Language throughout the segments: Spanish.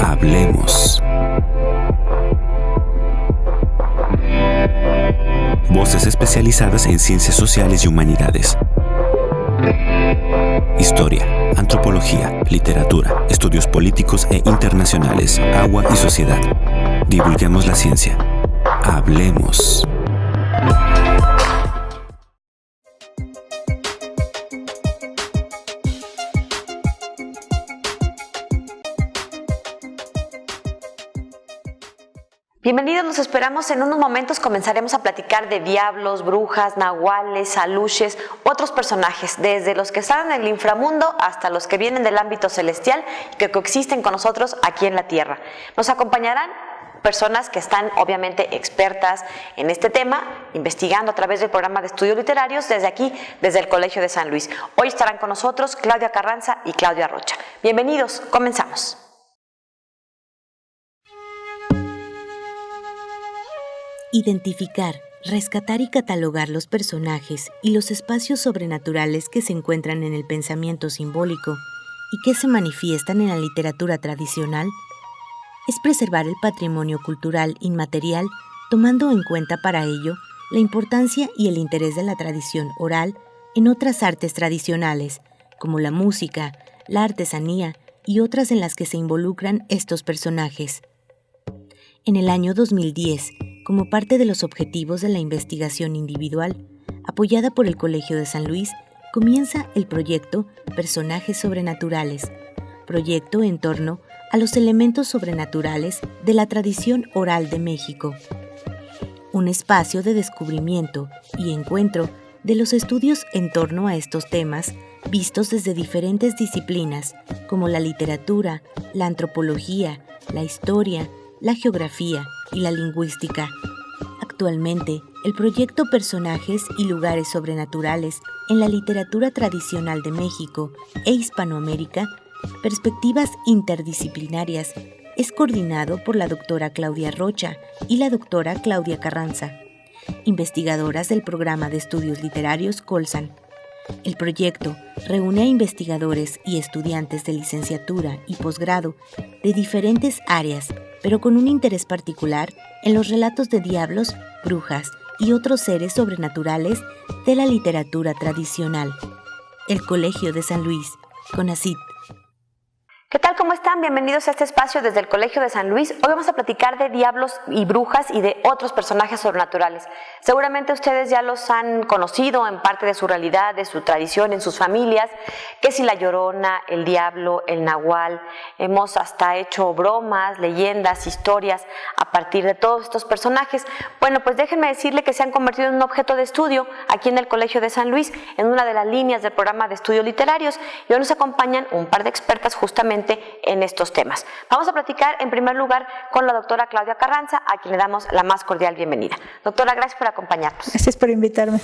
Hablemos. Voces especializadas en ciencias sociales y humanidades. Historia, antropología, literatura, estudios políticos e internacionales, agua y sociedad. Divulguemos la ciencia. Hablemos. Bienvenidos, los esperamos. En unos momentos comenzaremos a platicar de diablos, brujas, nahuales, aluches, otros personajes, desde los que están en el inframundo hasta los que vienen del ámbito celestial y que coexisten con nosotros aquí en la tierra. Nos acompañarán personas que están obviamente expertas en este tema, investigando a través del programa de estudios literarios desde aquí, desde el Colegio de San Luis. Hoy estarán con nosotros Claudia Carranza y Claudia Rocha. Bienvenidos, comenzamos. Identificar, rescatar y catalogar los personajes y los espacios sobrenaturales que se encuentran en el pensamiento simbólico y que se manifiestan en la literatura tradicional es preservar el patrimonio cultural inmaterial, tomando en cuenta para ello la importancia y el interés de la tradición oral en otras artes tradicionales, como la música, la artesanía y otras en las que se involucran estos personajes. En el año 2010, como parte de los objetivos de la investigación individual, apoyada por el Colegio de San Luis, comienza el proyecto Personajes Sobrenaturales, proyecto en torno a los elementos sobrenaturales de la tradición oral de México. Un espacio de descubrimiento y encuentro de los estudios en torno a estos temas, vistos desde diferentes disciplinas, como la literatura, la antropología, la historia, la geografía y la lingüística. Actualmente, el proyecto Personajes y Lugares Sobrenaturales en la literatura tradicional de México e Hispanoamérica, Perspectivas Interdisciplinarias, es coordinado por la doctora Claudia Rocha y la doctora Claudia Carranza, investigadoras del programa de estudios literarios Colsan. El proyecto reúne a investigadores y estudiantes de licenciatura y posgrado de diferentes áreas, pero con un interés particular en los relatos de diablos, brujas y otros seres sobrenaturales de la literatura tradicional. El Colegio de San Luis, CONACYT. ¿Qué tal? ¿Cómo están? Bienvenidos a este espacio desde el Colegio de San Luis. Hoy vamos a platicar de diablos y brujas y de otros personajes sobrenaturales. Seguramente ustedes ya los han conocido en parte de su realidad, de su tradición, en sus familias, que si la Llorona, el diablo, el nahual. Hemos hasta hecho bromas, leyendas, historias a partir de todos estos personajes. Bueno, pues déjenme decirle que se han convertido en un objeto de estudio aquí en el Colegio de San Luis, en una de las líneas del programa de estudios literarios. Y hoy nos acompañan un par de expertas justamente en estos temas. Vamos a platicar en primer lugar con la doctora Claudia Carranza, a quien le damos la más cordial bienvenida. Doctora, gracias por acompañarnos. Gracias por invitarme.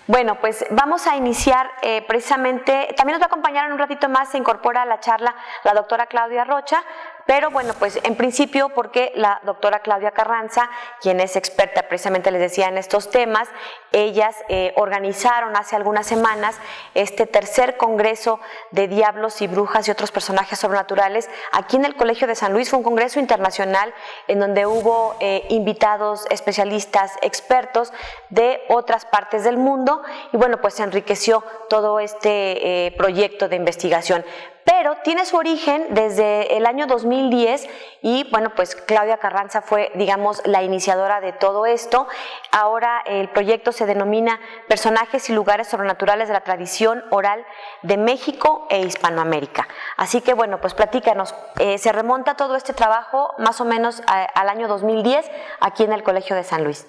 Bueno, pues vamos a iniciar precisamente, también nos va a acompañar en un ratito más, se incorpora a la charla la doctora Claudia Rocha, pero bueno, pues en principio porque la doctora Claudia Carranza, quien es experta precisamente, les decía, en estos temas, ellas organizaron hace algunas semanas este tercer congreso de diablos y brujas y otros personajes sobrenaturales aquí en el Colegio de San Luis. Fue un congreso internacional en donde hubo invitados, especialistas, expertos de otras partes del mundo y bueno, pues se enriqueció todo este proyecto de investigación. Pero tiene su origen desde el año 2010 y bueno, pues Claudia Carranza fue, digamos, la iniciadora de todo esto. Ahora el proyecto se denomina Personajes y Lugares Sobrenaturales de la Tradición Oral de México e Hispanoamérica. Así que bueno, pues platícanos, se remonta todo este trabajo más o menos al año 2010 aquí en el Colegio de San Luis.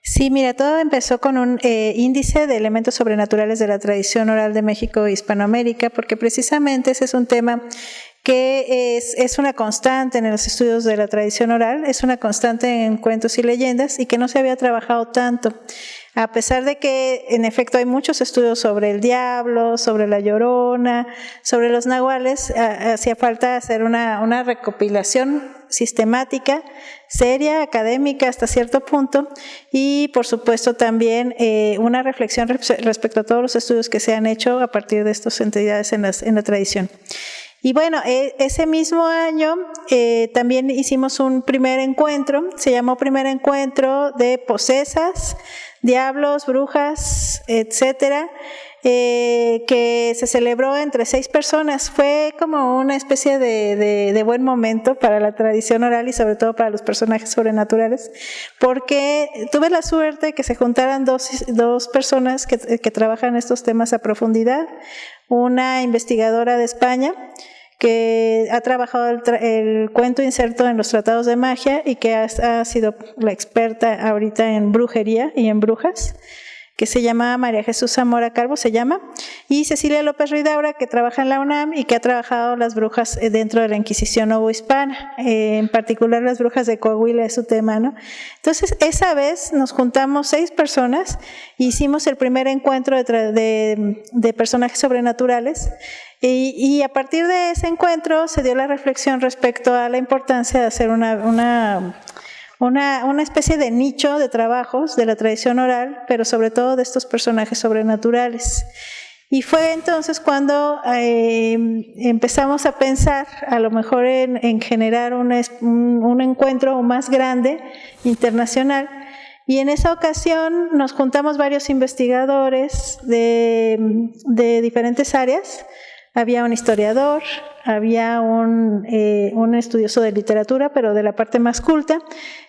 Sí, mira, todo empezó con un índice de elementos sobrenaturales de la tradición oral de México e Hispanoamérica, porque precisamente ese es un tema que es una constante en los estudios de la tradición oral, es una constante en cuentos y leyendas y que no se había trabajado tanto. A pesar de que en efecto hay muchos estudios sobre el diablo, sobre la Llorona, sobre los nahuales, hacía falta hacer una recopilación sistemática, seria, académica hasta cierto punto, y por supuesto también una reflexión respecto a todos los estudios que se han hecho a partir de estas entidades en la tradición. Y bueno, ese mismo año también hicimos un primer encuentro, se llamó Primer Encuentro de Posesas, Diablos, Brujas, etcétera, que se celebró entre 6 personas. Fue como una especie de buen momento para la tradición oral y sobre todo para los personajes sobrenaturales, porque tuve la suerte de que se juntaran dos personas que trabajan estos temas a profundidad. Una investigadora de España que ha trabajado el cuento inserto en los tratados de magia y que ha sido la experta ahorita en brujería y en brujas, que se llama María Jesús Zamora Calvo, y Cecilia López Ridaura, que trabaja en la UNAM y que ha trabajado las brujas dentro de la Inquisición novohispana, en particular las brujas de Coahuila es su tema, ¿no? Entonces, esa vez nos juntamos 6 personas, hicimos el primer encuentro de personajes sobrenaturales, y a partir de ese encuentro se dio la reflexión respecto a la importancia de hacer una especie de nicho de trabajos de la tradición oral, pero sobre todo de estos personajes sobrenaturales. Y fue entonces cuando empezamos a pensar a lo mejor en generar un encuentro más grande, internacional, y en esa ocasión nos juntamos varios investigadores de diferentes áreas. Había un historiador, había un estudioso de literatura, pero de la parte más culta.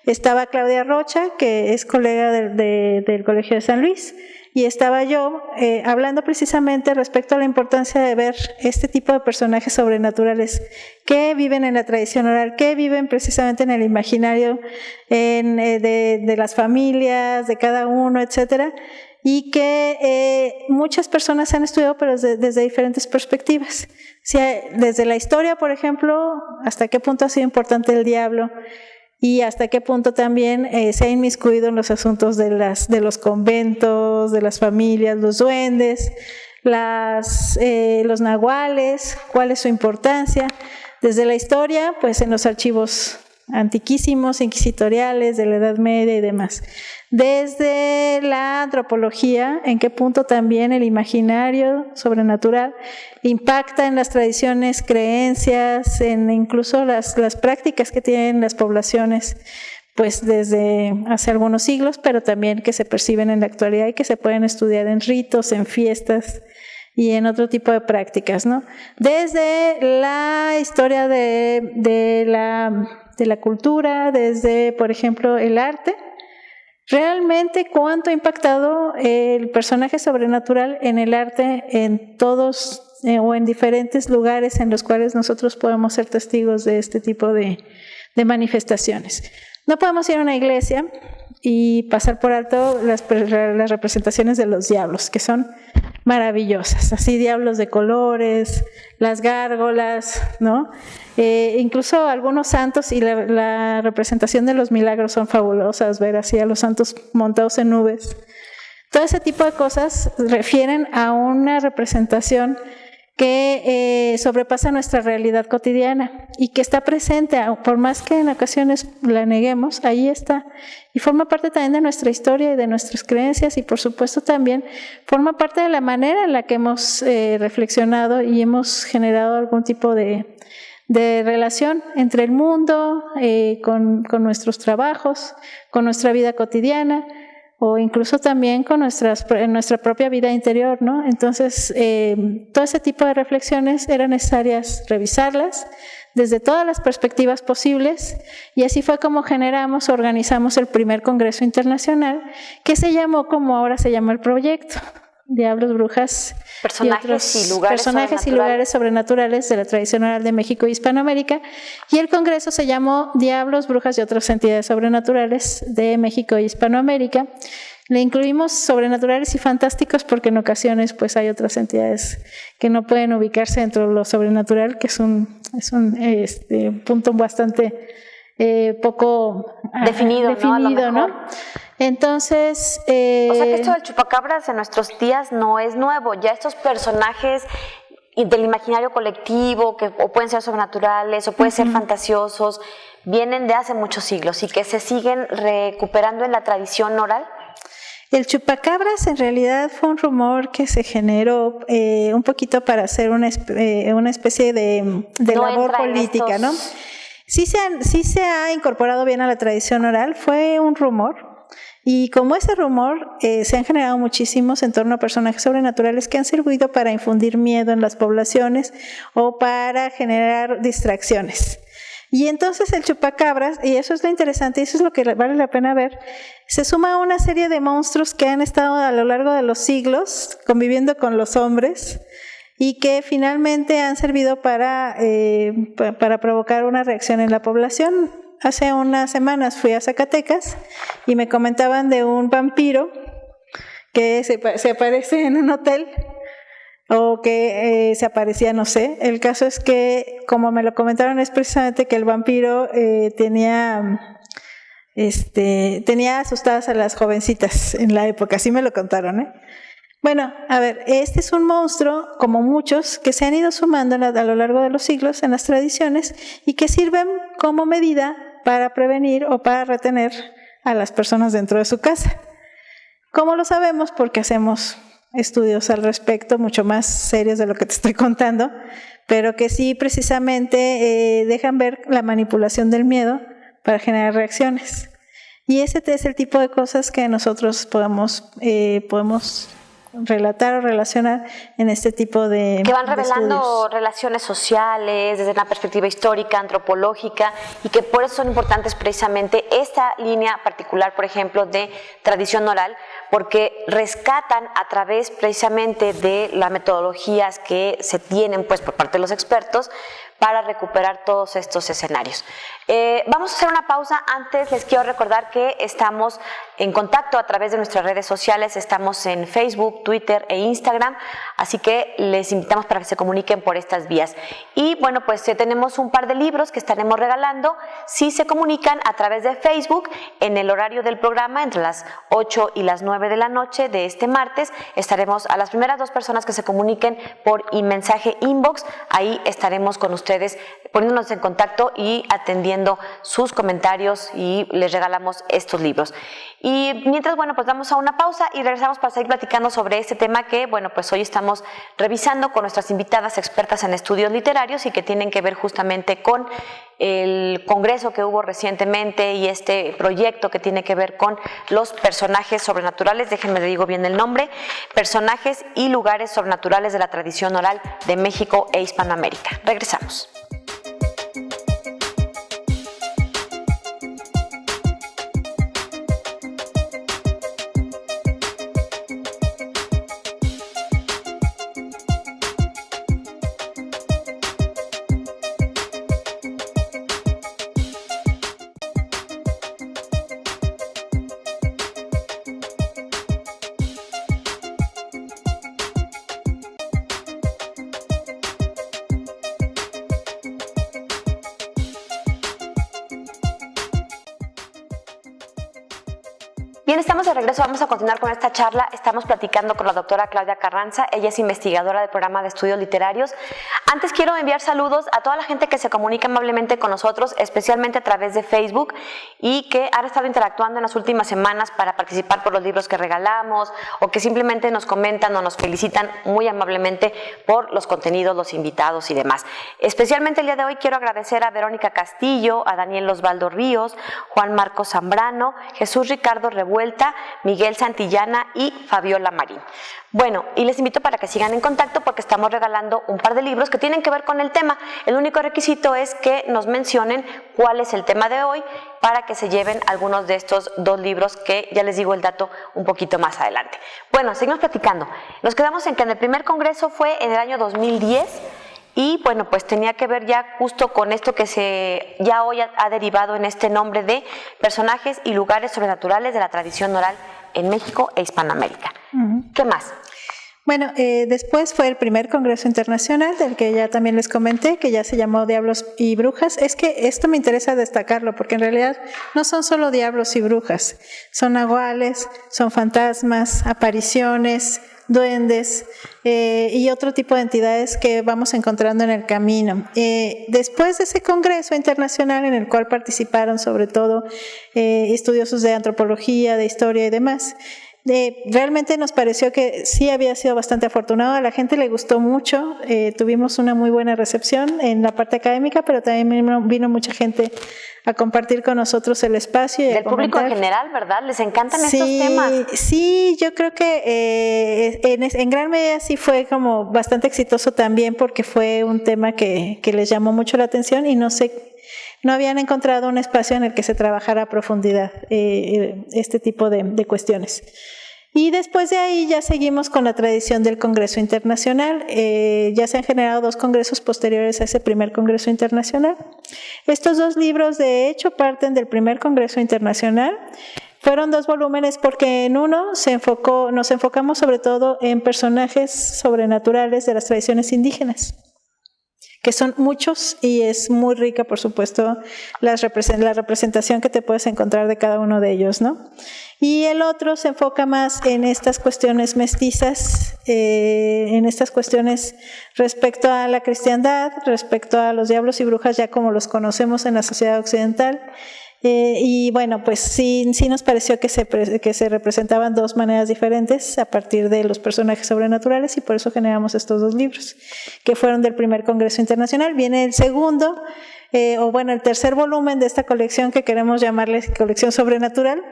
Estaba Claudia Rocha, que es colega del Colegio de San Luis, y estaba yo hablando precisamente respecto a la importancia de ver este tipo de personajes sobrenaturales que viven en la tradición oral, que viven precisamente en el imaginario de las familias, de cada uno, etcétera, y que muchas personas han estudiado, pero desde diferentes perspectivas. Desde la historia, por ejemplo, hasta qué punto ha sido importante el diablo y hasta qué punto también se ha inmiscuido en los asuntos de los conventos, de las familias, los duendes, los nahuales, cuál es su importancia. Desde la historia, pues en los archivos antiquísimos, inquisitoriales, de la Edad Media y demás. Desde la antropología, en qué punto también el imaginario sobrenatural impacta en las tradiciones, creencias, en incluso las prácticas que tienen las poblaciones, pues desde hace algunos siglos, pero también que se perciben en la actualidad y que se pueden estudiar en ritos, en fiestas y en otro tipo de prácticas, ¿no? Desde la historia de la cultura, desde, por ejemplo, el arte, realmente cuánto ha impactado el personaje sobrenatural en el arte en todos o en diferentes lugares en los cuales nosotros podemos ser testigos de este tipo de manifestaciones. No podemos ir a una iglesia y pasar por alto las representaciones de los diablos, que son maravillosas, así diablos de colores, las gárgolas, ¿no? Incluso algunos santos y la representación de los milagros son fabulosas, ver así a los santos montados en nubes. Todo ese tipo de cosas refieren a una representación que sobrepasa nuestra realidad cotidiana y que está presente, por más que en ocasiones la neguemos, ahí está, y forma parte también de nuestra historia y de nuestras creencias, y por supuesto también forma parte de la manera en la que hemos reflexionado y hemos generado algún tipo de relación entre el mundo, con nuestros trabajos, con nuestra vida cotidiana, o incluso también con nuestra propia vida interior, ¿no? Entonces, todo ese tipo de reflexiones eran necesarias revisarlas desde todas las perspectivas posibles, y así fue como organizamos el primer Congreso Internacional, que se llamó como ahora se llama el proyecto, Diablos, Brujas Personajes y lugares sobrenaturales de la tradición oral de México y Hispanoamérica, y el congreso se llamó Diablos, Brujas y otras entidades sobrenaturales de México y Hispanoamérica. Le incluimos sobrenaturales y fantásticos porque en ocasiones pues hay otras entidades que no pueden ubicarse dentro de lo sobrenatural, que es un punto bastante poco definido, ¿no? Entonces... o sea que esto del chupacabras en nuestros días no es nuevo, ya estos personajes del imaginario colectivo, que o pueden ser sobrenaturales o pueden ser fantasiosos, vienen de hace muchos siglos y que se siguen recuperando en la tradición oral. El chupacabras en realidad fue un rumor que se generó un poquito para hacer una especie de labor política, ¿no? Sí se ha incorporado bien a la tradición oral, fue un rumor. Y como ese rumor, se han generado muchísimos en torno a personajes sobrenaturales que han servido para infundir miedo en las poblaciones o para generar distracciones. Y entonces el chupacabras, y eso es lo interesante, y eso es lo que vale la pena ver, se suma a una serie de monstruos que han estado a lo largo de los siglos conviviendo con los hombres y que finalmente han servido para provocar una reacción en la población. Hace unas semanas fui a Zacatecas y me comentaban de un vampiro que se aparece en un hotel o que se aparecía, no sé. El caso es que, como me lo comentaron, es precisamente que el vampiro tenía asustadas a las jovencitas en la época, así me lo contaron, ¿eh? Bueno, a ver, este es un monstruo, como muchos, que se han ido sumando a lo largo de los siglos en las tradiciones y que sirven como medida para prevenir o para retener a las personas dentro de su casa. ¿Cómo lo sabemos? Porque hacemos estudios al respecto, mucho más serios de lo que te estoy contando, pero que sí precisamente dejan ver la manipulación del miedo para generar reacciones. Y ese es el tipo de cosas que nosotros podemos relatar o relacionar en este tipo de que van revelando estudios. Relaciones sociales desde una perspectiva histórica, antropológica, y que por eso son importantes precisamente esta línea particular, por ejemplo, de tradición oral, porque rescatan a través precisamente de las metodologías que se tienen pues por parte de los expertos para recuperar todos estos escenarios. Vamos a hacer una pausa. Antes les quiero recordar que estamos en contacto a través de nuestras redes sociales, estamos en Facebook, Twitter e Instagram, así que les invitamos para que se comuniquen por estas vías. Y bueno, pues tenemos un par de libros que estaremos regalando si se comunican a través de Facebook en el horario del programa entre las 8 y las 9 de la noche de este martes. Estaremos a las primeras 2 personas que se comuniquen por mensaje inbox, ahí estaremos con ustedes poniéndonos en contacto y atendiendo sus comentarios y les regalamos estos libros. Y mientras, bueno, pues vamos a una pausa y regresamos para seguir platicando sobre este tema que, bueno, pues hoy estamos revisando con nuestras invitadas expertas en estudios literarios y que tienen que ver justamente con el congreso que hubo recientemente y este proyecto que tiene que ver con los personajes sobrenaturales, déjenme le digo bien el nombre, personajes y lugares sobrenaturales de la tradición oral de México e Hispanoamérica. Regresamos. Bien, estamos de regreso, vamos a continuar con esta charla. Estamos platicando con la doctora Claudia Carranza, ella es investigadora del programa de estudios literarios. Antes quiero enviar saludos a toda la gente que se comunica amablemente con nosotros, especialmente a través de Facebook, y que han estado interactuando en las últimas semanas para participar por los libros que regalamos, o que simplemente nos comentan o nos felicitan muy amablemente por los contenidos, los invitados y demás. Especialmente el día de hoy quiero agradecer a Verónica Castillo, a Daniel Osvaldo Ríos, Juan Marcos Zambrano, Jesús Ricardo Revuelta, Miguel Santillana y Fabiola Marín. Bueno, y les invito para que sigan en contacto porque estamos regalando un par de libros que tienen que ver con el tema. El único requisito es que nos mencionen cuál es el tema de hoy para que se lleven algunos de estos 2 libros que ya les digo el dato un poquito más adelante. Bueno, seguimos platicando. Nos quedamos en que en el primer congreso fue en el año 2010 y bueno, pues tenía que ver ya justo con esto que ya hoy ha derivado en este nombre de personajes y lugares sobrenaturales de la tradición oral en México e Hispanoamérica. ¿Qué más? Bueno, después fue el primer Congreso Internacional, del que ya también les comenté, que ya se llamó Diablos y Brujas. Es que esto me interesa destacarlo, porque en realidad no son solo diablos y brujas, son nahuales, son fantasmas, apariciones, duendes y otro tipo de entidades que vamos encontrando en el camino. Después de ese Congreso Internacional, en el cual participaron sobre todo estudiosos de antropología, de historia y demás, realmente nos pareció que sí había sido bastante afortunado, a la gente le gustó mucho, tuvimos una muy buena recepción en la parte académica, pero también vino mucha gente a compartir con nosotros el espacio. Y del público en general, ¿verdad? ¿Les encantan estos temas? Sí, yo creo que en gran medida sí fue como bastante exitoso también, porque fue un tema que les llamó mucho la atención y no habían encontrado un espacio en el que se trabajara a profundidad este tipo de cuestiones. Y después de ahí ya seguimos con la tradición del Congreso Internacional. Ya se han generado 2 congresos posteriores a ese primer Congreso Internacional. Estos 2 libros, de hecho, parten del primer Congreso Internacional. Fueron 2 volúmenes porque en uno nos enfocamos sobre todo en personajes sobrenaturales de las tradiciones indígenas, que son muchos, y es muy rica, por supuesto, la representación que te puedes encontrar de cada uno de ellos, ¿no? Y el otro se enfoca más en estas cuestiones mestizas, en estas cuestiones respecto a la cristiandad, respecto a los diablos y brujas ya como los conocemos en la sociedad occidental. Y bueno, pues sí nos pareció que se representaban 2 maneras diferentes a partir de los personajes sobrenaturales, y por eso generamos estos 2 libros, que fueron del primer Congreso Internacional. Viene el segundo, el tercer volumen de esta colección, que queremos llamarle Colección Sobrenatural,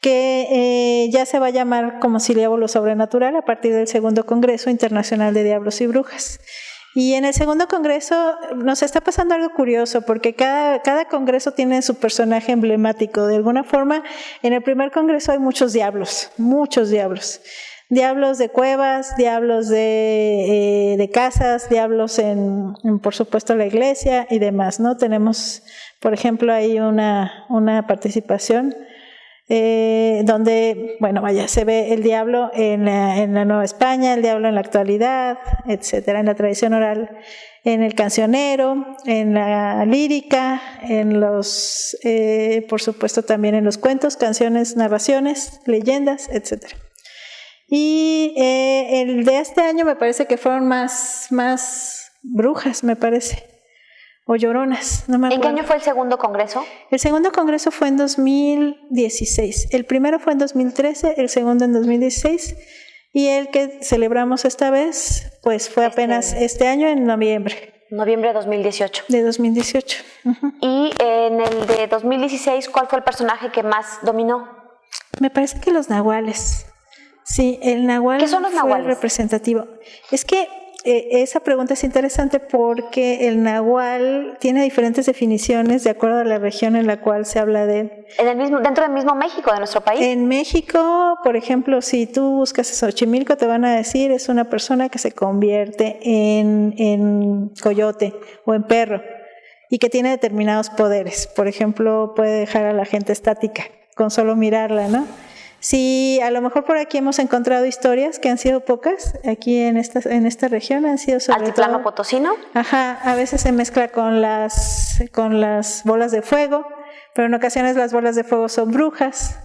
que ya se va a llamar Conciliábulo lo Sobrenatural a partir del segundo Congreso Internacional de Diablos y Brujas. Y en el segundo congreso nos está pasando algo curioso, porque cada congreso tiene su personaje emblemático. De alguna forma, en el primer congreso hay muchos diablos. Diablos de cuevas, diablos de casas, diablos en, por supuesto, la iglesia y demás, ¿no? Tenemos, por ejemplo, ahí una participación donde, se ve el diablo en la Nueva España, el diablo en la actualidad, etcétera, en la tradición oral, en el cancionero, en la lírica, en los, por supuesto, también en los cuentos, canciones, narraciones, leyendas, etcétera. Y el de este año me parece que fueron más brujas, me parece, o lloronas, no me acuerdo. ¿En qué año fue el segundo congreso? El segundo congreso fue en 2016. El primero fue en 2013, el segundo en 2016, y el que celebramos esta vez, pues fue apenas este año, en noviembre. Noviembre de 2018. De 2018. Uh-huh. Y en el de 2016, ¿cuál fue el personaje que más dominó? Me parece que los nahuales. Sí, el nahual. ¿Qué son los nahuales? Fue el representativo. Es que esa pregunta es interesante porque el nahual tiene diferentes definiciones de acuerdo a la región en la cual se habla de él. ¿Dentro del mismo México, de nuestro país? En México, por ejemplo, si tú buscas a Xochimilco, te van a decir es una persona que se convierte en coyote o en perro y que tiene determinados poderes. Por ejemplo, puede dejar a la gente estática con solo mirarla, ¿no? Sí, a lo mejor por aquí hemos encontrado historias que han sido pocas, aquí en esta región han sido sobre ¿Altiplano todo, potosino? Ajá, a veces se mezcla con las bolas de fuego, pero en ocasiones las bolas de fuego son brujas.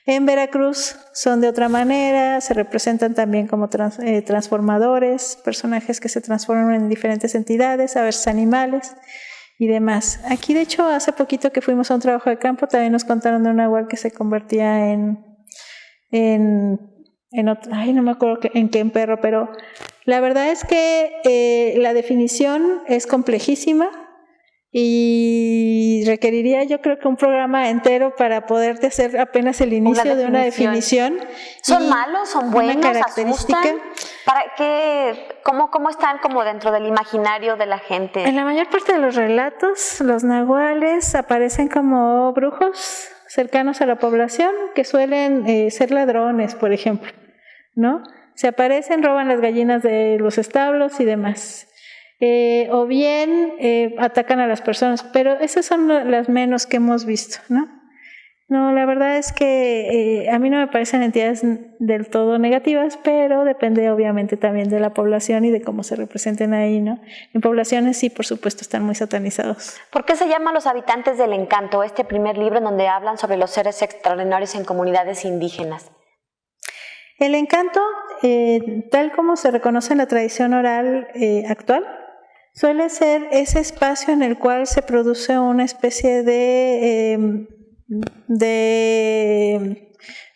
En Veracruz son de otra manera, se representan también como transformadores, personajes que se transforman en diferentes entidades, a veces animales y demás. Aquí, de hecho, hace poquito que fuimos a un trabajo de campo, también nos contaron de un nahual que se convertía en otro, no me acuerdo en qué perro, pero la verdad es que la definición es complejísima y requeriría, yo creo, que un programa entero para poderte hacer apenas el inicio de una definición. ¿Son malos? ¿Son buenos? ¿Asustan? ¿Cómo están como dentro del imaginario de la gente? En la mayor parte de los relatos, los nahuales aparecen como brujos cercanos a la población, que suelen ser ladrones, por ejemplo, ¿no? Se aparecen, roban las gallinas de los establos y demás. O bien atacan a las personas, pero esas son las menos que hemos visto, ¿no? No, la verdad es que a mí no me parecen entidades del todo negativas, pero depende obviamente también de la población y de cómo se representen ahí, ¿no? En poblaciones sí, por supuesto, están muy satanizados. ¿Por qué se llama Los Habitantes del Encanto, este primer libro en donde hablan sobre los seres extraordinarios en comunidades indígenas? El encanto, tal como se reconoce en la tradición oral actual, suele ser ese espacio en el cual se produce una especie de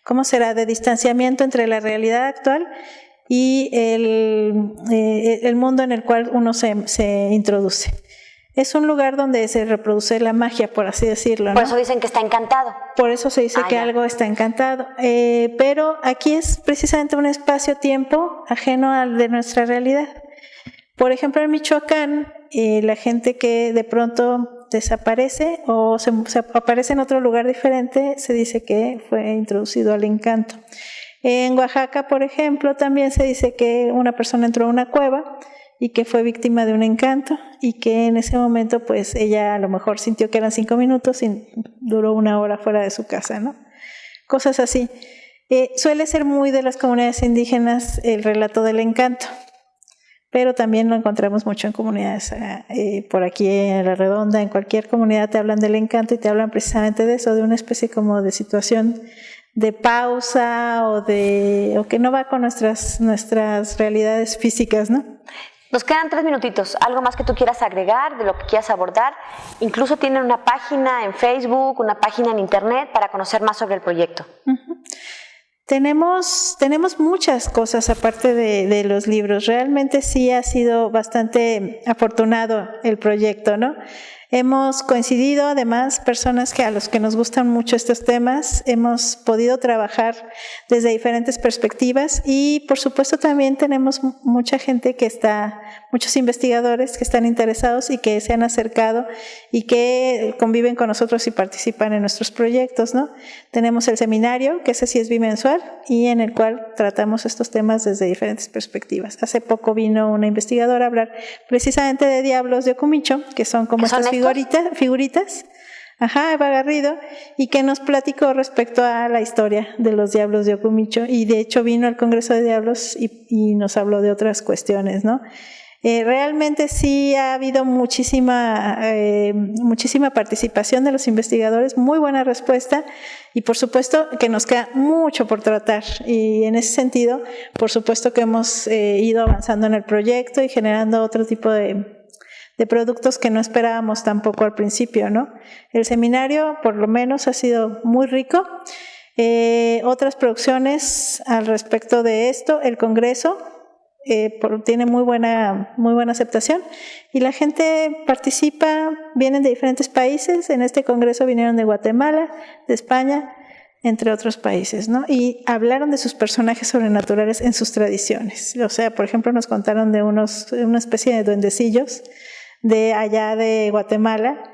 ¿cómo será?, de distanciamiento entre la realidad actual y el mundo en el cual uno se introduce. Es un lugar donde se reproduce la magia, por así decirlo, ¿no? Por eso dicen que está encantado. Por eso se dice que algo está encantado. Pero aquí es precisamente un espacio-tiempo ajeno al de nuestra realidad. Por ejemplo, en Michoacán, la gente que de pronto desaparece o se aparece en otro lugar diferente, se dice que fue introducido al encanto. En Oaxaca, por ejemplo, también se dice que una persona entró a una cueva y que fue víctima de un encanto y que en ese momento pues ella a lo mejor sintió que eran 5 minutos y duró 1 hora fuera de su casa, ¿no? Cosas así. Suele ser muy de las comunidades indígenas el relato del encanto, pero también lo encontramos mucho en comunidades por aquí en La Redonda. En cualquier comunidad te hablan del encanto y te hablan precisamente de eso, de una especie como de situación de pausa o que no va con nuestras realidades físicas, ¿no? Nos quedan 3 minutitos. ¿Algo más que tú quieras agregar, de lo que quieras abordar? Incluso tienen una página en Facebook, una página en Internet para conocer más sobre el proyecto. Uh-huh. Tenemos muchas cosas aparte de los libros. Realmente sí ha sido bastante afortunado el proyecto, ¿no? Hemos coincidido, además, personas a los que nos gustan mucho estos temas. Hemos podido trabajar desde diferentes perspectivas y, por supuesto, también tenemos mucha gente muchos investigadores que están interesados y que se han acercado y que conviven con nosotros y participan en nuestros proyectos, ¿no? Tenemos el seminario, que ese sí es bimensual y en el cual tratamos estos temas desde diferentes perspectivas. Hace poco vino una investigadora a hablar precisamente de diablos de Ocumicho, que son como estas figuritas, Eva Garrido, y que nos platicó respecto a la historia de los diablos de Ocumicho, y de hecho vino al Congreso de Diablos y nos habló de otras cuestiones, ¿no? Realmente sí ha habido muchísima participación de los investigadores, muy buena respuesta, y por supuesto que nos queda mucho por tratar, y en ese sentido, por supuesto que hemos ido avanzando en el proyecto y generando otro tipo de productos que no esperábamos tampoco al principio, ¿no? El seminario, por lo menos, ha sido muy rico. Otras producciones al respecto de esto, el Congreso tiene muy buena aceptación y la gente participa, vienen de diferentes países. En este Congreso vinieron de Guatemala, de España, entre otros países, ¿no? Y hablaron de sus personajes sobrenaturales en sus tradiciones. O sea, por ejemplo, nos contaron de una especie de duendecillos de allá de Guatemala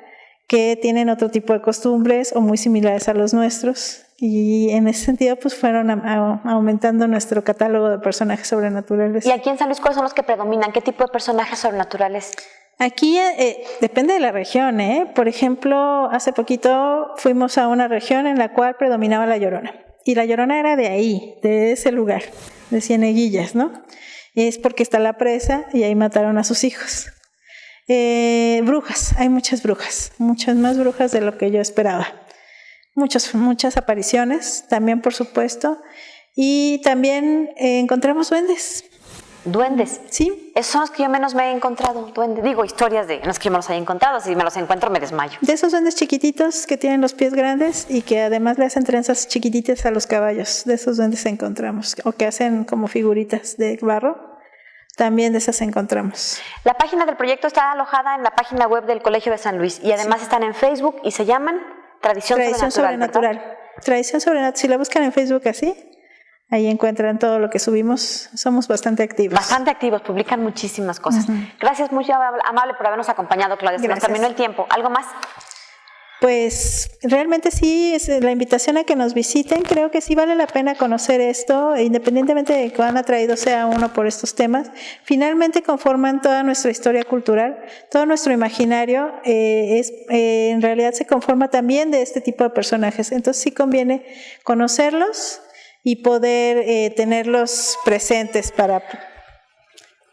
que tienen otro tipo de costumbres o muy similares a los nuestros, y en ese sentido pues fueron aumentando nuestro catálogo de personajes sobrenaturales. ¿Y aquí en San Luis cuáles son los que predominan? ¿Qué tipo de personajes sobrenaturales? Aquí depende de la región, Por ejemplo, hace poquito fuimos a una región en la cual predominaba la Llorona, y la Llorona era de ahí, de ese lugar, de Cieneguillas, ¿no? Es porque está la presa y ahí mataron a sus hijos. Brujas, hay muchas más brujas de lo que yo esperaba. Muchas apariciones también, por supuesto, y también encontramos duendes. ¿Duendes? Sí. Esos son los que yo menos me he encontrado, duendes. Digo, historias de los que yo me los haya encontrado, si me los encuentro me desmayo. De esos duendes chiquititos que tienen los pies grandes y que además le hacen trenzas chiquititas a los caballos, de esos duendes encontramos, o que hacen como figuritas de barro. También de esas encontramos. La página del proyecto está alojada en la página web del Colegio de San Luis y además están en Facebook y se llaman Tradición Sobrenatural. Tradición Sobrenatural. Si la buscan en Facebook así, ahí encuentran todo lo que subimos. Somos bastante activos. Bastante activos, publican muchísimas cosas. Uh-huh. Gracias, muy amable por habernos acompañado, Claudia. Se nos terminó el tiempo. ¿Algo más? Pues realmente sí, es la invitación a que nos visiten. Creo que sí vale la pena conocer esto, independientemente de cuán atraído sea uno por estos temas. Finalmente conforman toda nuestra historia cultural, todo nuestro imaginario en realidad se conforma también de este tipo de personajes. Entonces sí conviene conocerlos y poder tenerlos presentes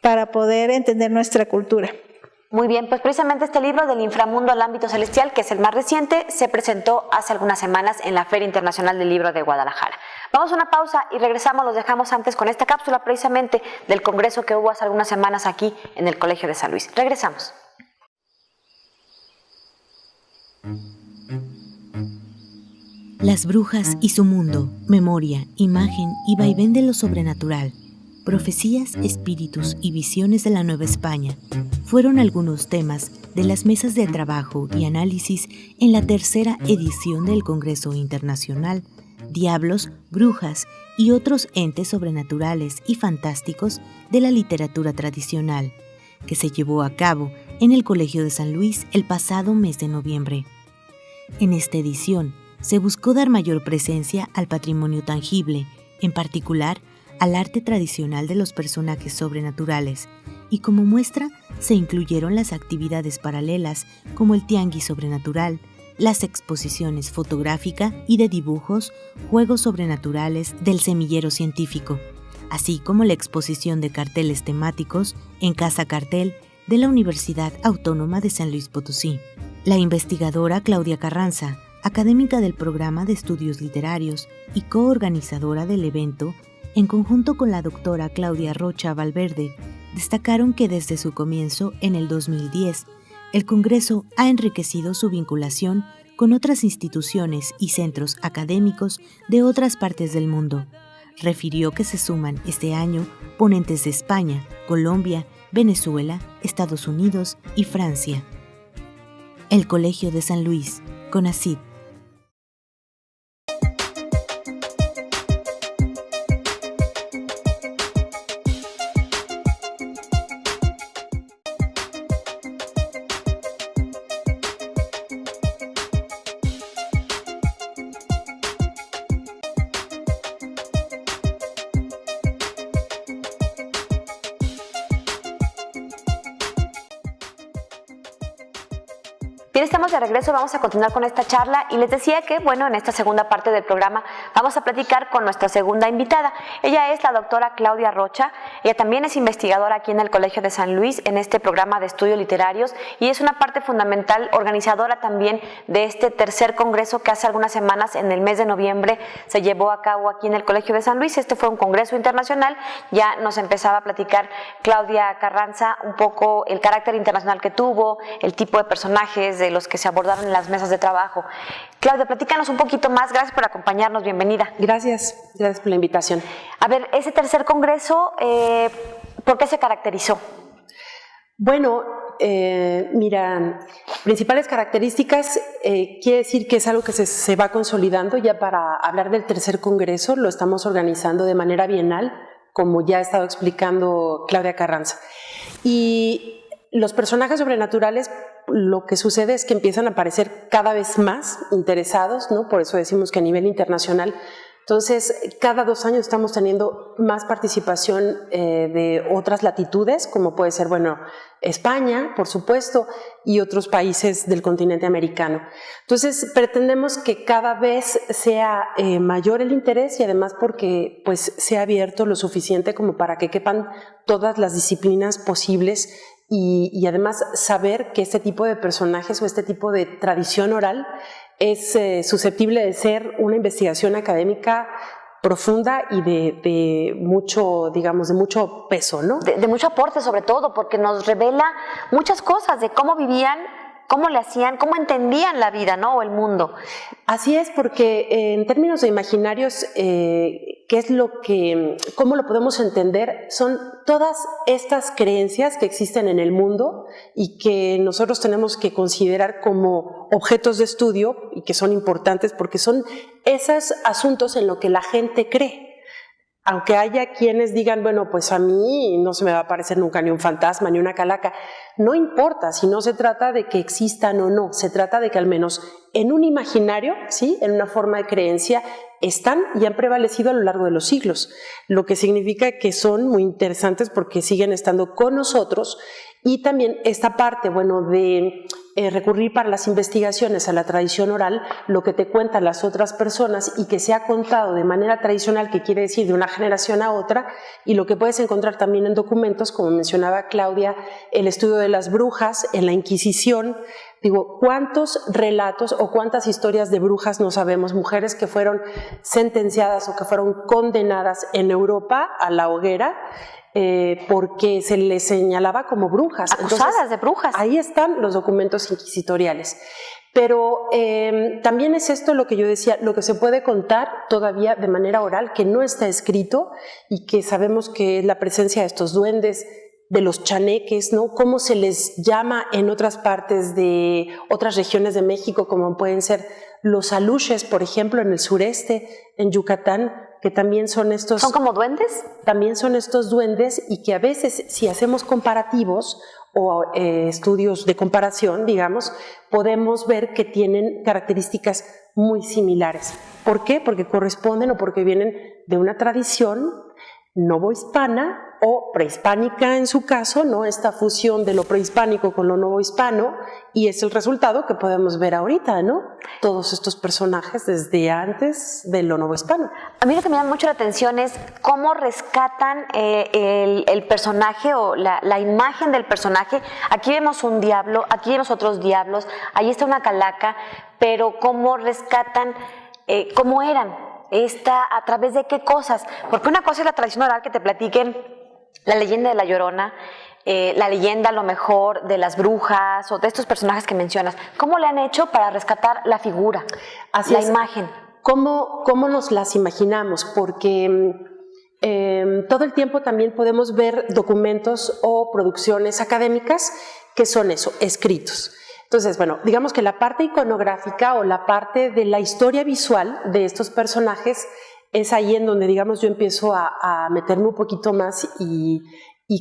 para poder entender nuestra cultura. Muy bien, pues precisamente este libro del inframundo al ámbito celestial, que es el más reciente, se presentó hace algunas semanas en la Feria Internacional del Libro de Guadalajara. Vamos a una pausa y regresamos, los dejamos antes con esta cápsula precisamente del congreso que hubo hace algunas semanas aquí en el Colegio de San Luis. Regresamos. Las brujas y su mundo, memoria, imagen y vaivén de lo sobrenatural. Profecías, espíritus y visiones de la Nueva España fueron algunos temas de las mesas de trabajo y análisis en la tercera edición del Congreso Internacional Diablos, Brujas y otros entes sobrenaturales y fantásticos de la literatura tradicional, que se llevó a cabo en el Colegio de San Luis el pasado mes de noviembre. En esta edición se buscó dar mayor presencia al patrimonio tangible, en particular al arte tradicional de los personajes sobrenaturales, y como muestra se incluyeron las actividades paralelas como el tianguis sobrenatural, las exposiciones fotográfica y de dibujos, juegos sobrenaturales del semillero científico, así como la exposición de carteles temáticos en Casa Cartel de la Universidad Autónoma de San Luis Potosí. La investigadora Claudia Carranza, académica del Programa de Estudios Literarios y coorganizadora del evento, en conjunto con la doctora Claudia Rocha Valverde, destacaron que desde su comienzo en el 2010, el Congreso ha enriquecido su vinculación con otras instituciones y centros académicos de otras partes del mundo. Refirió que se suman este año ponentes de España, Colombia, Venezuela, Estados Unidos y Francia. El Colegio de San Luis, CONACYT. Bien, estamos de regreso, vamos a continuar con esta charla y les decía que, bueno, en esta segunda parte del programa vamos a platicar con nuestra segunda invitada. Ella es la doctora Claudia Rocha, ella también es investigadora aquí en el Colegio de San Luis en este programa de estudios literarios y es una parte fundamental, organizadora también de este tercer congreso que hace algunas semanas, en el mes de noviembre, se llevó a cabo aquí en el Colegio de San Luis. Este fue un congreso internacional, ya nos empezaba a platicar Claudia Carranza un poco el carácter internacional que tuvo, el tipo de personajes de los que se abordaron en las mesas de trabajo. Claudia, platícanos un poquito más, gracias por acompañarnos, bienvenida. Gracias por la invitación. A ver, ese tercer congreso, ¿por qué se caracterizó? Bueno, mira, principales características, quiere decir que es algo que se va consolidando. Ya para hablar del tercer congreso lo estamos organizando de manera bienal, como ya ha estado explicando Claudia Carranza. Y los personajes sobrenaturales, lo que sucede es que empiezan a aparecer cada vez más interesados, ¿no? Por eso decimos que a nivel internacional. Entonces, cada 2 años estamos teniendo más participación de otras latitudes, como puede ser, bueno, España, por supuesto, y otros países del continente americano. Entonces, pretendemos que cada vez sea mayor el interés y además porque pues, sea abierto lo suficiente como para que quepan todas las disciplinas posibles y además saber que este tipo de personajes o este tipo de tradición oral es susceptible de ser una investigación académica profunda y de mucho, digamos, de mucho peso, ¿no? De mucho aporte, sobre todo, porque nos revela muchas cosas de cómo vivían, cómo le hacían, cómo entendían la vida, ¿no? O el mundo. Así es, porque en términos de imaginarios, cómo lo podemos entender, son todas estas creencias que existen en el mundo y que nosotros tenemos que considerar como objetos de estudio y que son importantes porque son esos asuntos en los que la gente cree. Aunque haya quienes digan, bueno, pues a mí no se me va a aparecer nunca ni un fantasma ni una calaca, no importa si no se trata de que existan o no, se trata de que al menos en un imaginario, ¿sí? En una forma de creencia, están y han prevalecido a lo largo de los siglos, lo que significa que son muy interesantes porque siguen estando con nosotros. Y también esta parte, bueno, de recurrir para las investigaciones a la tradición oral, lo que te cuentan las otras personas y que se ha contado de manera tradicional, que quiere decir de una generación a otra, y lo que puedes encontrar también en documentos, como mencionaba Claudia, el estudio de las brujas, en la Inquisición. Digo, ¿cuántos relatos o cuántas historias de brujas no sabemos? Mujeres que fueron sentenciadas o que fueron condenadas en Europa a la hoguera, porque se les señalaba como brujas. Acusadas. Entonces, de brujas. Ahí están los documentos inquisitoriales. Pero también es esto lo que yo decía, lo que se puede contar todavía de manera oral, que no está escrito y que sabemos que es la presencia de estos duendes, de los chaneques, ¿no? Cómo se les llama en otras partes de otras regiones de México, como pueden ser los aluches, por ejemplo, en el sureste, en Yucatán, que también son estos... ¿Son como duendes? También son estos duendes, y que a veces, si hacemos comparativos o estudios de comparación, digamos, podemos ver que tienen características muy similares. ¿Por qué? Porque corresponden o porque vienen de una tradición novohispana o prehispánica en su caso, ¿no? Esta fusión de lo prehispánico con lo novohispano, y es el resultado que podemos ver ahorita, ¿no? Todos estos personajes desde antes de lo novohispano. A mí lo que me llama mucho la atención es cómo rescatan el personaje o la imagen del personaje. Aquí vemos un diablo, aquí vemos otros diablos, ahí está una calaca, pero cómo rescatan cómo eran. ¿A través de qué cosas? Porque una cosa es la tradición oral, que te platiquen la leyenda de la Llorona, la leyenda a lo mejor de las brujas o de estos personajes que mencionas. ¿Cómo le han hecho para rescatar la figura, la imagen? ¿Cómo nos las imaginamos? Porque todo el tiempo también podemos ver documentos o producciones académicas que son eso, escritos. Entonces, bueno, digamos que la parte iconográfica o la parte de la historia visual de estos personajes es ahí en donde, digamos, yo empiezo a meterme un poquito más, y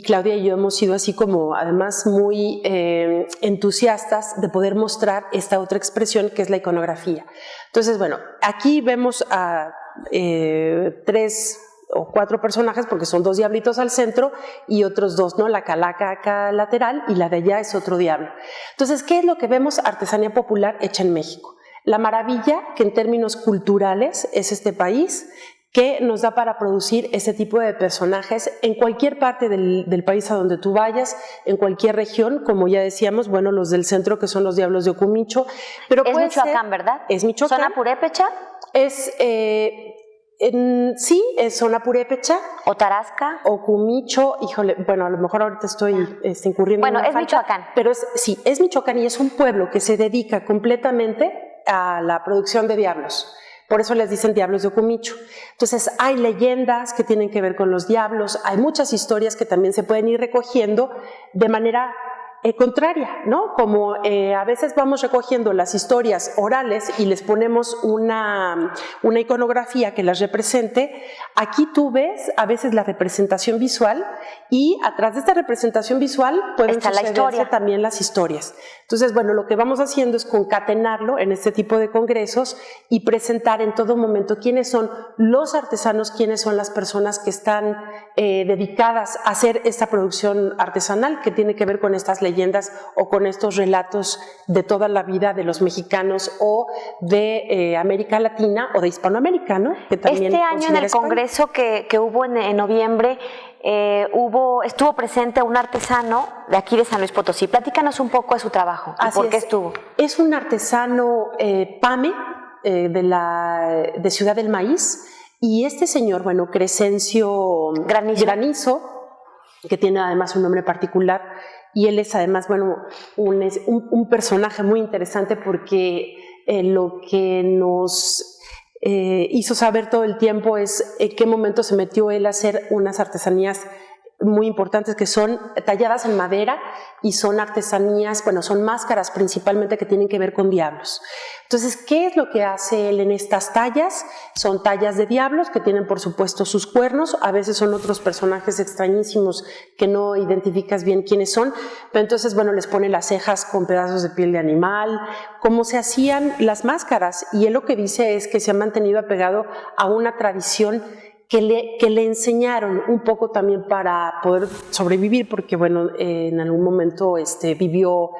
Claudia y yo hemos sido así como, además, muy entusiastas de poder mostrar esta otra expresión que es la iconografía. Entonces, bueno, aquí vemos a 3 o 4 personajes, porque son 2 diablitos al centro y otros 2, ¿no? La calaca acá lateral y la de allá es otro diablo. Entonces, ¿qué es lo que vemos? Artesanía popular hecha en México. La maravilla que en términos culturales es este país, que nos da para producir ese tipo de personajes en cualquier parte del país a donde tú vayas, en cualquier región, como ya decíamos, bueno, los del centro, que son los diablos de Ocumicho. Pero es Michoacán, ¿verdad? Es Michoacán. ¿Zona purépecha? Sí, es zona purépecha. ¿O Tarasca? Ocumicho, híjole, bueno, a lo mejor ahorita estoy incurriendo en una falta. Michoacán. Pero sí, es Michoacán, y es un pueblo que se dedica completamente a la producción de diablos. Por eso les dicen diablos de Ocumicho. Entonces, hay leyendas que tienen que ver con los diablos, hay muchas historias que también se pueden ir recogiendo de manera contraria, ¿no? Como a veces vamos recogiendo las historias orales y les ponemos una iconografía que las represente. Aquí tú ves a veces la representación visual, y atrás de esta representación visual pueden sucederse también las historias. Entonces, bueno, lo que vamos haciendo es concatenarlo en este tipo de congresos y presentar en todo momento quiénes son los artesanos, quiénes son las personas que están dedicadas a hacer esta producción artesanal que tiene que ver con estas leyendas o con estos relatos de toda la vida de los mexicanos o de América Latina o de Hispanoamérica, ¿no? Que también este año en el congreso que hubo en noviembre, estuvo presente un artesano de aquí de San Luis Potosí. Platícanos un poco de su trabajo y por qué estuvo. Es un artesano PAME de Ciudad del Maíz, y este señor, bueno, Crescencio Granizo, que tiene además un nombre particular, y él es además, bueno, un personaje muy interesante, porque lo que nos hizo saber todo el tiempo es en qué momento se metió él a hacer unas artesanías muy importantes que son talladas en madera y son artesanías, bueno, son máscaras principalmente que tienen que ver con diablos. Entonces, ¿qué es lo que hace él en estas tallas? Son tallas de diablos que tienen, por supuesto, sus cuernos, a veces son otros personajes extrañísimos que no identificas bien quiénes son, pero entonces, bueno, les pone las cejas con pedazos de piel de animal, cómo se hacían las máscaras, y él lo que dice es que se ha mantenido apegado a una tradición que le enseñaron un poco también para poder sobrevivir, porque bueno, en algún momento vivió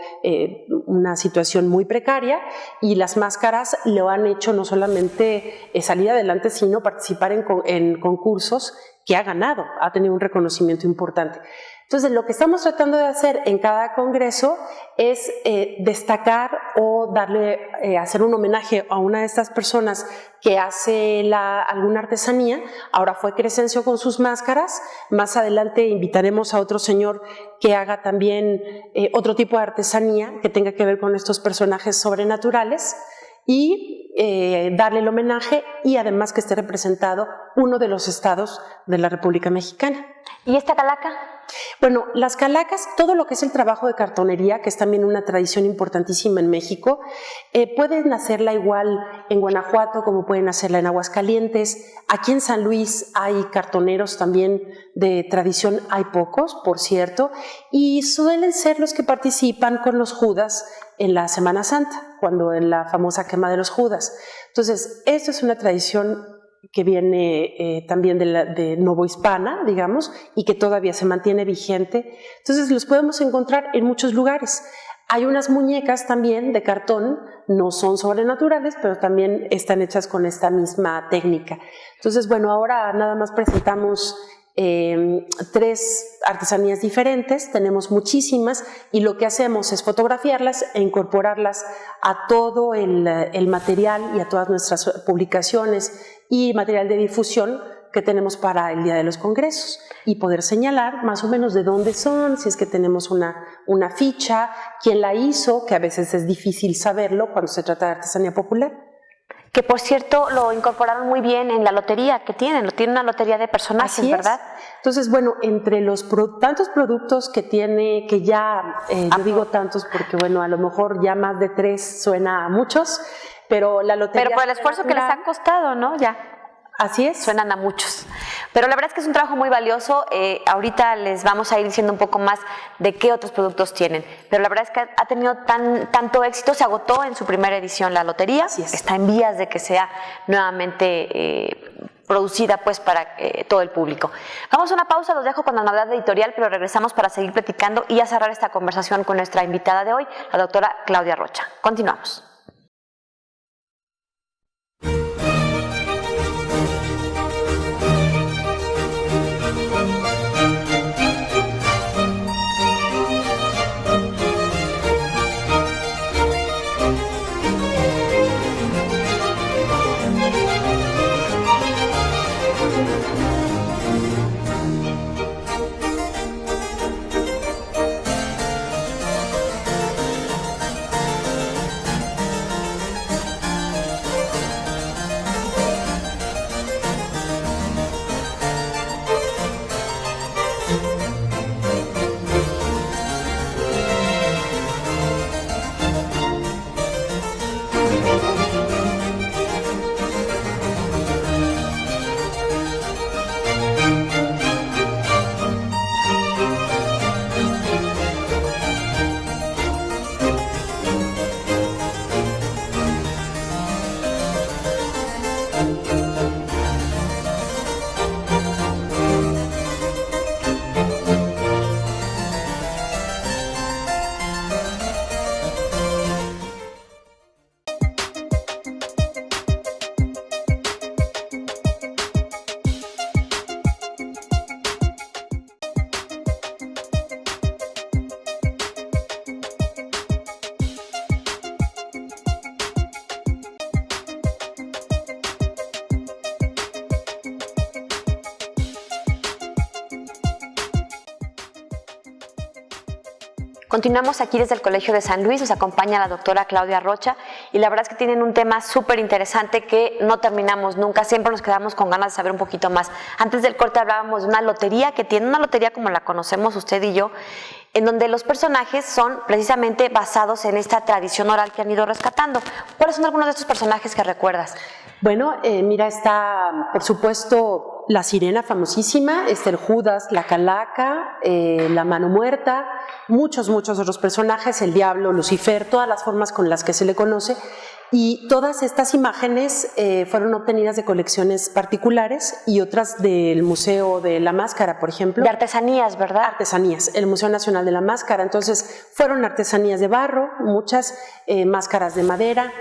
una situación muy precaria, y las máscaras lo han hecho no solamente salir adelante, sino participar en concursos que ha ganado, ha tenido un reconocimiento importante. Entonces, lo que estamos tratando de hacer en cada congreso es destacar o hacer un homenaje a una de estas personas que hace alguna artesanía. Ahora fue Crescencio con sus máscaras, más adelante invitaremos a otro señor que haga también otro tipo de artesanía que tenga que ver con estos personajes sobrenaturales, y darle el homenaje, y además que esté representado uno de los estados de la República Mexicana. ¿Y esta calaca? Bueno, las calacas, todo lo que es el trabajo de cartonería, que es también una tradición importantísima en México, pueden hacerla igual en Guanajuato como pueden hacerla en Aguascalientes. Aquí en San Luis hay cartoneros también de tradición, hay pocos, por cierto, y suelen ser los que participan con los Judas en la Semana Santa, cuando en la famosa quema de los Judas. Entonces, esto es una tradición que viene también de novohispana, digamos, y que todavía se mantiene vigente. Entonces los podemos encontrar en muchos lugares. Hay unas muñecas también de cartón, no son sobrenaturales, pero también están hechas con esta misma técnica. Entonces, bueno, ahora nada más presentamos 3 artesanías diferentes, tenemos muchísimas, y lo que hacemos es fotografiarlas e incorporarlas a todo el material y a todas nuestras publicaciones y material de difusión que tenemos para el día de los congresos, y poder señalar más o menos de dónde son, si es que tenemos una ficha, quién la hizo, que a veces es difícil saberlo cuando se trata de artesanía popular. Que por cierto lo incorporaron muy bien en la lotería que tienen una lotería de personajes. Así ¿verdad? Entonces, bueno, entre los tantos productos que tiene, que ya, yo digo tantos porque bueno, a lo mejor ya más de 3 suena a muchos, pero la lotería... Pero por el esfuerzo que les ha costado, ¿no? Ya. Así es. Suenan a muchos. Pero la verdad es que es un trabajo muy valioso. Ahorita les vamos a ir diciendo un poco más de qué otros productos tienen. Pero la verdad es que ha tenido tanto éxito. Se agotó en su primera edición la lotería. Está en vías de que sea nuevamente producida pues para todo el público. Vamos a una pausa, los dejo con la novedad editorial, pero regresamos para seguir platicando y a cerrar esta conversación con nuestra invitada de hoy, la doctora Claudia Rocha. Continuamos. Continuamos aquí desde el Colegio de San Luis, nos acompaña la doctora Claudia Rocha y la verdad es que tienen un tema súper interesante que no terminamos nunca, siempre nos quedamos con ganas de saber un poquito más. Antes del corte hablábamos de una lotería que tiene una lotería como la conocemos usted y yo, en donde los personajes son precisamente basados en esta tradición oral que han ido rescatando. ¿Cuáles son algunos de estos personajes que recuerdas? Bueno, mira, está por supuesto la sirena famosísima, está el Judas, la Calaca, la mano muerta, muchos otros personajes, el diablo, Lucifer, todas las formas con las que se le conoce. Y todas estas imágenes fueron obtenidas de colecciones particulares y otras del Museo de la Máscara, por ejemplo. De artesanías, ¿verdad? Artesanías, el Museo Nacional de la Máscara. Entonces, fueron artesanías de barro, muchas máscaras de madera,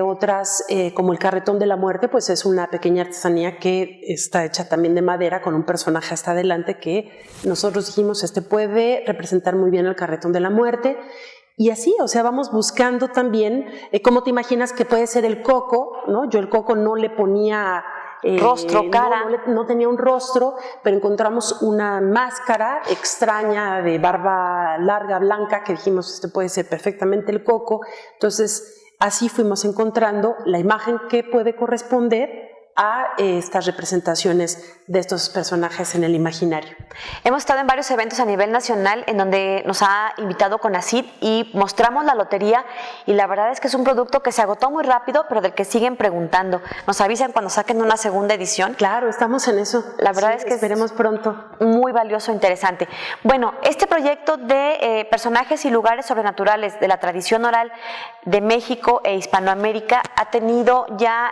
otras como el carretón de la muerte, pues es una pequeña artesanía que está hecha también de madera con un personaje hasta adelante que nosotros dijimos, puede representar muy bien el carretón de la muerte. Y así, o sea, vamos buscando también, ¿cómo te imaginas que puede ser el coco? ¿No? Yo el coco no le ponía rostro, cara. No tenía un rostro, pero encontramos una máscara extraña de barba larga, blanca, que dijimos, puede ser perfectamente el coco. Entonces, así fuimos encontrando la imagen que puede corresponder a estas representaciones de estos personajes en el imaginario. Hemos estado en varios eventos a nivel nacional en donde nos ha invitado CONACYT y mostramos la lotería y la verdad es que es un producto que se agotó muy rápido, pero del que siguen preguntando. Nos avisan cuando saquen una segunda edición. Claro, estamos en eso. La verdad es que esperemos pronto. Muy valioso, interesante. Bueno, este proyecto de personajes y lugares sobrenaturales de la tradición oral de México e Hispanoamérica ha tenido ya,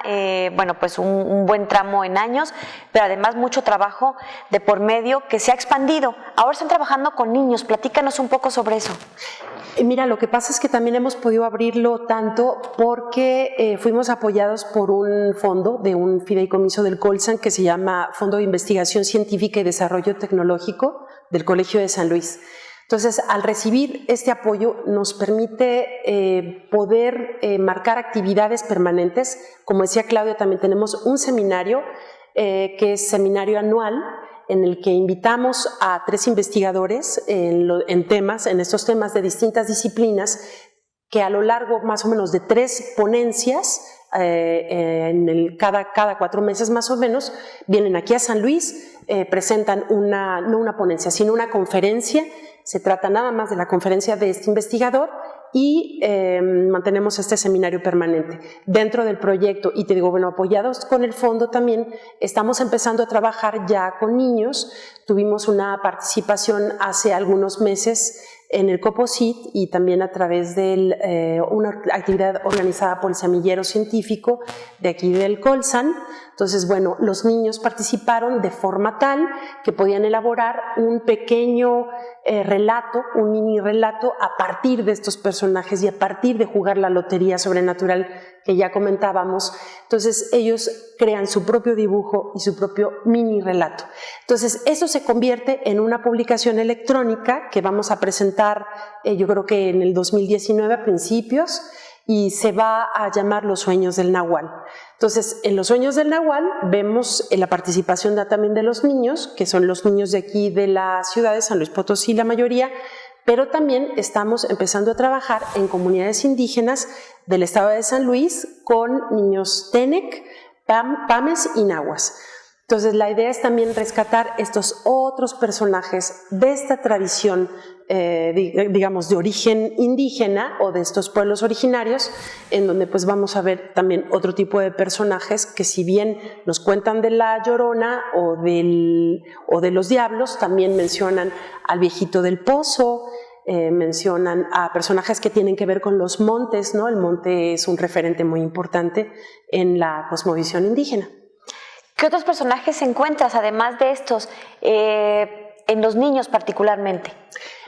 pues un buen tramo en años, pero además mucho trabajo de por medio que se ha expandido. Ahora están trabajando con niños, platícanos un poco sobre eso. Mira, lo que pasa es que también hemos podido abrirlo tanto porque fuimos apoyados por un fondo de un fideicomiso del Colsan que se llama Fondo de Investigación Científica y Desarrollo Tecnológico del Colegio de San Luis. Entonces, al recibir este apoyo nos permite poder marcar actividades permanentes. Como decía Claudia, también tenemos un seminario que es seminario anual en el que invitamos a 3 investigadores en estos temas de distintas disciplinas que a lo largo más o menos de 3 ponencias, cada 4 meses más o menos, vienen aquí a San Luis, presentan no una ponencia, sino una conferencia. Se trata nada más de la conferencia de este investigador y mantenemos este seminario permanente dentro del proyecto. Y te digo, bueno, apoyados con el fondo también estamos empezando a trabajar ya con niños. Tuvimos una participación hace algunos meses en el COPOCIT y también a través de una actividad organizada por el Semillero Científico de aquí del Colsan. Entonces, bueno, los niños participaron de forma tal que podían elaborar un pequeño relato, un mini relato a partir de estos personajes y a partir de jugar la lotería sobrenatural que ya comentábamos. Entonces, ellos crean su propio dibujo y su propio mini relato. Entonces, eso se convierte en una publicación electrónica que vamos a presentar, yo creo que en el 2019 a principios, y se va a llamar Los Sueños del Nahual. Entonces, en Los Sueños del Nahual vemos la participación también de los niños, que son los niños de aquí de la ciudad de San Luis Potosí, la mayoría, pero también estamos empezando a trabajar en comunidades indígenas del estado de San Luis con niños Tenec, Pames y Nahuas. Entonces, la idea es también rescatar estos otros personajes de esta tradición, digamos, de origen indígena o de estos pueblos originarios, en donde pues vamos a ver también otro tipo de personajes que, si bien nos cuentan de la Llorona o de los diablos, también mencionan al viejito del pozo, mencionan a personajes que tienen que ver con los montes, ¿no? El monte es un referente muy importante en la cosmovisión indígena. ¿Qué otros personajes encuentras, además de estos, en los niños particularmente?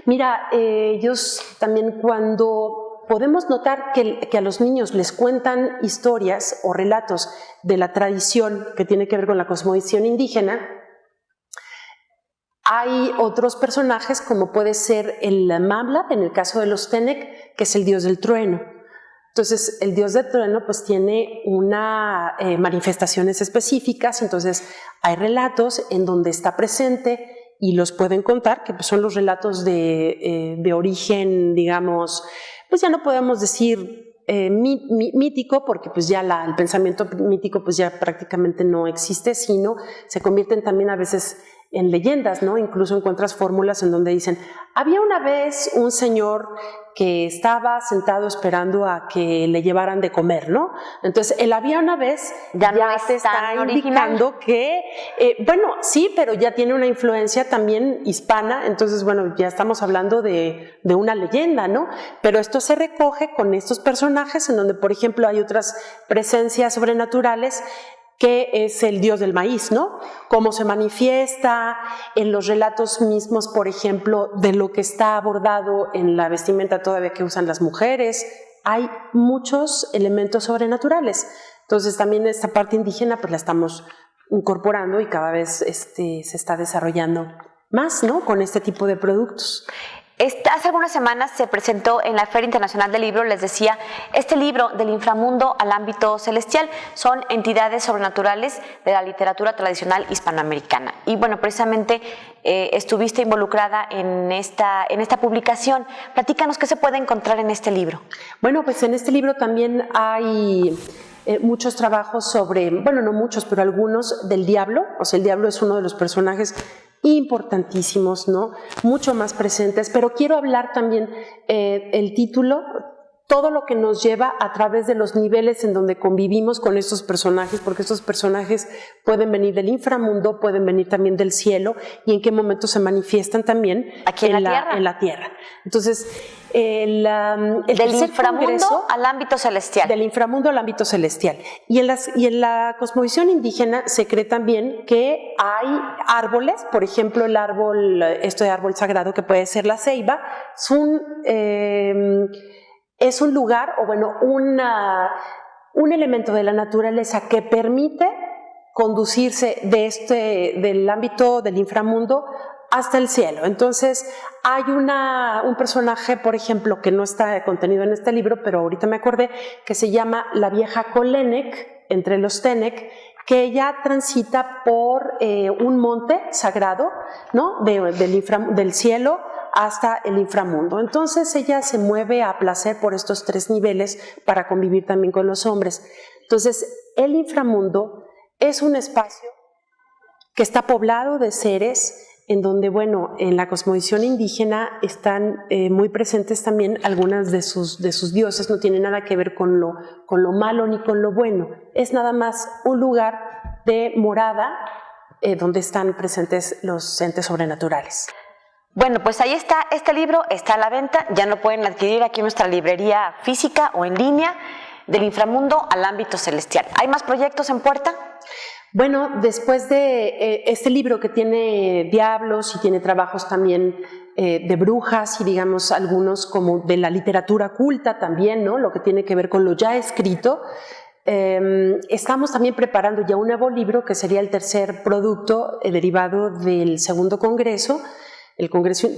Mira, ellos también, cuando podemos notar que a los niños les cuentan historias o relatos de la tradición que tiene que ver con la cosmovisión indígena, hay otros personajes como puede ser el Mablab, en el caso de los Tenec, que es el dios del trueno. Entonces, el dios del trueno pues tiene unas manifestaciones específicas, entonces hay relatos en donde está presente y los pueden contar, que pues son los relatos de origen, digamos, pues ya no podemos decir mítico, porque pues ya el pensamiento mítico pues ya prácticamente no existe, sino se convierten también a veces en leyendas, ¿no? Incluso encuentras fórmulas en donde dicen, había una vez un señor que estaba sentado esperando a que le llevaran de comer, ¿no? Entonces, el había una vez ya te está indicando que, bueno, sí, pero ya tiene una influencia también hispana, entonces, bueno, ya estamos hablando de una leyenda, ¿no? Pero esto se recoge con estos personajes en donde, por ejemplo, hay otras presencias sobrenaturales, que es el dios del maíz, ¿no? Cómo se manifiesta en los relatos mismos, por ejemplo, de lo que está abordado en la vestimenta todavía que usan las mujeres. Hay muchos elementos sobrenaturales. Entonces también esta parte indígena pues la estamos incorporando y cada vez se está desarrollando más, ¿no? Con este tipo de productos. Hace algunas semanas se presentó en la Feria Internacional del Libro, les decía, este libro Del inframundo al ámbito celestial, son entidades sobrenaturales de la literatura tradicional hispanoamericana. Y bueno, precisamente estuviste involucrada en esta publicación. Platícanos qué se puede encontrar en este libro. Bueno, pues en este libro también hay muchos trabajos sobre, bueno, no muchos, pero algunos del diablo. O sea, el diablo es uno de los personajes importantísimos, ¿no? Mucho más presentes, pero quiero hablar también el título, todo lo que nos lleva a través de los niveles en donde convivimos con estos personajes, porque estos personajes pueden venir del inframundo, pueden venir también del cielo, y en qué momento se manifiestan también aquí en la tierra. Entonces, del inframundo al ámbito celestial. Del inframundo al ámbito celestial. Y en la cosmovisión indígena se cree también que hay árboles, por ejemplo, el árbol, este árbol sagrado que puede ser la ceiba, es un lugar, o bueno, un elemento de la naturaleza que permite conducirse del ámbito del inframundo hasta el cielo. Entonces, hay un personaje, por ejemplo, que no está contenido en este libro, pero ahorita me acordé, que se llama la vieja Colenec, entre los Tenec, que ella transita por un monte sagrado, ¿no? Del cielo hasta el inframundo. Entonces ella se mueve a placer por estos 3 niveles para convivir también con los hombres. Entonces el inframundo es un espacio que está poblado de seres en donde, bueno, en la cosmovisión indígena están muy presentes también algunas de sus dioses, no tiene nada que ver con lo malo ni con lo bueno, es nada más un lugar de morada donde están presentes los entes sobrenaturales. Bueno, pues ahí está, este libro está a la venta, ya lo pueden adquirir aquí en nuestra librería física o en línea, Del inframundo al ámbito celestial. ¿Hay más proyectos en puerta? Bueno, después de este libro que tiene diablos y tiene trabajos también de brujas y digamos algunos como de la literatura culta también, ¿no? Lo que tiene que ver con lo ya escrito, estamos también preparando ya un nuevo libro que sería el tercer producto derivado del segundo congreso,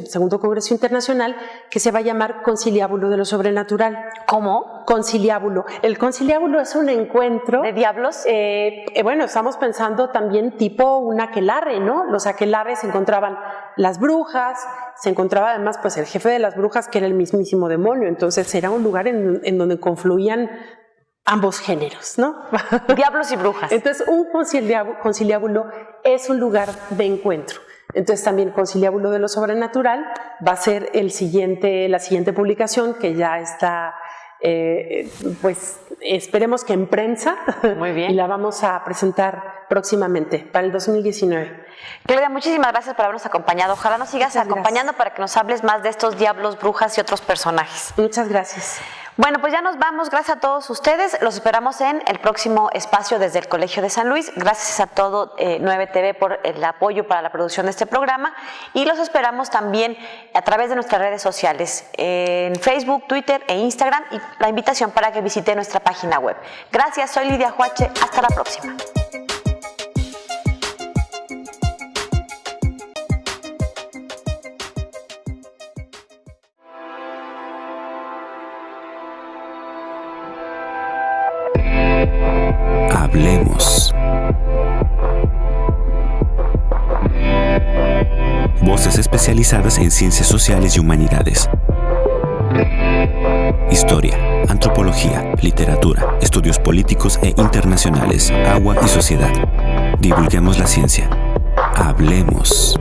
segundo congreso internacional, que se va a llamar Conciliábulo de lo Sobrenatural. ¿Cómo? Conciliábulo. El conciliábulo es un encuentro ¿de diablos? Bueno, estamos pensando también tipo un aquelarre, ¿no? Los aquelarres se encontraban las brujas, se encontraba además pues el jefe de las brujas, que era el mismísimo demonio. Entonces era un lugar en donde confluían ambos géneros, ¿no? Diablos y brujas. Entonces un conciliábulo es un lugar de encuentro. Entonces también Conciliábulo de lo Sobrenatural va a ser la siguiente publicación, que ya está, pues esperemos que en prensa. Muy bien. Y la vamos a presentar próximamente, para el 2019. Claudia, muchísimas gracias por habernos acompañado. Ojalá nos sigas acompañando para que nos hables más de estos diablos, brujas y otros personajes. Muchas gracias. Bueno, pues ya nos vamos. Gracias a todos ustedes. Los esperamos en el próximo espacio desde el Colegio de San Luis. Gracias a todo 9TV por el apoyo para la producción de este programa. Y los esperamos también a través de nuestras redes sociales, en Facebook, Twitter e Instagram. Y la invitación para que visite nuestra página web. Gracias, soy Lidia Huache. Hasta la próxima. Hablemos. Voces especializadas en ciencias sociales y humanidades. Historia, antropología, literatura, estudios políticos e internacionales, agua y sociedad. Divulguemos la ciencia. Hablemos.